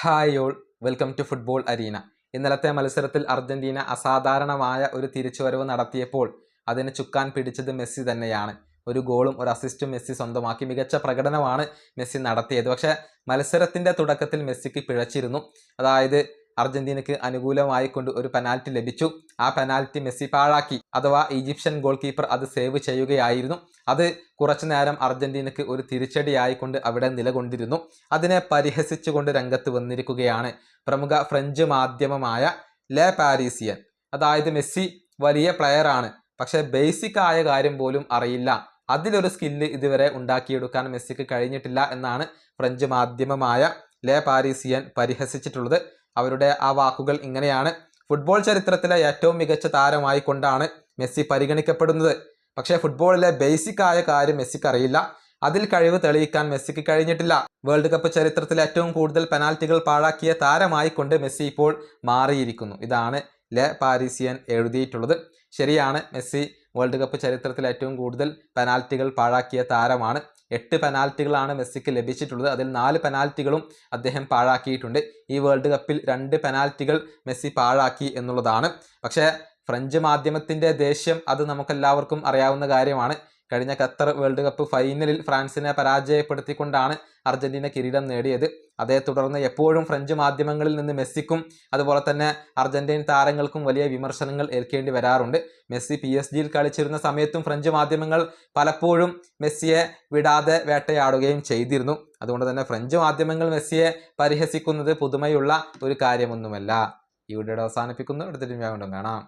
Hi all, welcome to football arena. ഇന്നലത്തെ മത്സരത്തിൽ Argentina അസാധാരണമായ ഒരു തിരിച്ചുവരവ് നടത്തിയപ്പോൾ അതിന് ചുക്കാൻ പിടിച്ചത് മെസ്സി തന്നെയാണ്. ഒരു ഗോളും ഒരു അസിസ്റ്റും മെസ്സി സ്വന്തമാക്കി മികച്ച പ്രകടനമാണ് മെസ്സി നടത്തിയത്. പക്ഷേ മത്സരത്തിൻ്റെ തുടക്കത്തിൽ മെസ്സിക്ക് പിഴച്ചിരുന്നു. അതായത് അർജന്റീനയ്ക്ക് അനുകൂലമായി കൊണ്ട് ഒരു പെനാൽറ്റി ലഭിച്ചു. ആ പെനാൽറ്റി മെസ്സി പാഴാക്കി, അഥവാ ഈജിപ്ഷ്യൻ ഗോൾ കീപ്പർ അത് സേവ് ചെയ്യുകയായിരുന്നു. അത് കുറച്ചു നേരം അർജന്റീനയ്ക്ക് ഒരു തിരിച്ചടിയായിക്കൊണ്ട് അവിടെ നിലകൊണ്ടിരുന്നു. അതിനെ പരിഹസിച്ചുകൊണ്ട് രംഗത്ത് വന്നിരിക്കുകയാണ് പ്രമുഖ ഫ്രഞ്ച് മാധ്യമമായ ലെ പാരീസിയൻ. അതായത് മെസ്സി വലിയ പ്ലെയറാണ്, പക്ഷേ ബേസിക് ആയ കാര്യം പോലും അറിയില്ല, അതിലൊരു സ്കില്ല് ഇതുവരെ ഉണ്ടാക്കിയെടുക്കാൻ മെസ്സിക്ക് കഴിഞ്ഞിട്ടില്ല എന്നാണ് ഫ്രഞ്ച് മാധ്യമമായ ലെ പാരീസിയൻ പരിഹസിച്ചിട്ടുള്ളത്. അവരുടെ ആ വാക്കുകൾ ഇങ്ങനെയാണ്: ഫുട്ബോൾ ചരിത്രത്തിലെ ഏറ്റവും മികച്ച താരമായി കൊണ്ടാണ് മെസ്സി പരിഗണിക്കപ്പെടുന്നത്, പക്ഷേ ഫുട്ബോളിലെ ബേസിക് ആയ കാര്യം മെസ്സിക്ക് അറിയില്ല, അതിൽ കഴിവ് തെളിയിക്കാൻ മെസ്സിക്ക് കഴിഞ്ഞിട്ടില്ല. വേൾഡ് കപ്പ് ചരിത്രത്തിൽ ഏറ്റവും കൂടുതൽ പെനാൽറ്റികൾ പാഴാക്കിയ താരമായി കൊണ്ട് മെസ്സി ഇപ്പോൾ മാറിയിരിക്കുന്നു. ഇതാണ് ലെ പാരീസിയൻ എഴുതിയിട്ടുള്ളത്. ശരിയാണ്, മെസ്സി വേൾഡ് കപ്പ് ചരിത്രത്തിൽ ഏറ്റവും കൂടുതൽ പെനാൽറ്റികൾ പാഴാക്കിയ താരമാണ്. 8 പെനാൽറ്റികളാണ് മെസ്സിക്ക് ലഭിച്ചിട്ടുള്ളത്. അതിൽ 4 പെനാൽറ്റികളും അദ്ദേഹം പാഴാക്കിയിട്ടുണ്ട്. ഈ വേൾഡ് കപ്പിൽ 2 പെനാൽറ്റികൾ മെസ്സി പാഴാക്കി എന്നുള്ളതാണ്. പക്ഷേ ഫ്രഞ്ച് മാധ്യമത്തിൻ്റെ ദേഷ്യം അത് നമുക്കെല്ലാവർക്കും അറിയാവുന്ന കാര്യമാണ്. കഴിഞ്ഞ ഖത്തർ വേൾഡ് കപ്പ് ഫൈനലിൽ ഫ്രാൻസിനെ പരാജയപ്പെടുത്തിക്കൊണ്ടാണ് അർജന്റീന കിരീടം നേടിയത്. അതേ തുടർന്ന് എപ്പോഴും ഫ്രഞ്ച് മാധ്യമങ്ങളിൽ നിന്ന് മെസ്സിക്കും അതുപോലെ തന്നെ അർജന്റീൻ താരങ്ങൾക്കും വലിയ വിമർശനങ്ങൾ ഏൽക്കേണ്ടി വരാറുണ്ട്. മെസ്സി PSG-യിൽ കളിച്ചിരുന്ന സമയത്തും ഫ്രഞ്ച് മാധ്യമങ്ങൾ പലപ്പോഴും മെസ്സിയെ വിടാതെ വേട്ടയാടുകയും ചെയ്തിരുന്നു. അതുകൊണ്ട് തന്നെ ഫ്രഞ്ച് മാധ്യമങ്ങൾ മെസ്സിയെ പരിഹസിക്കുന്നത് പുതുമയുള്ള ഒരു കാര്യമൊന്നുമല്ല. ഈ വീഡിയോ അവസാനിപ്പിക്കുന്നു. അടുത്ത വീണ്ടും കാണാം.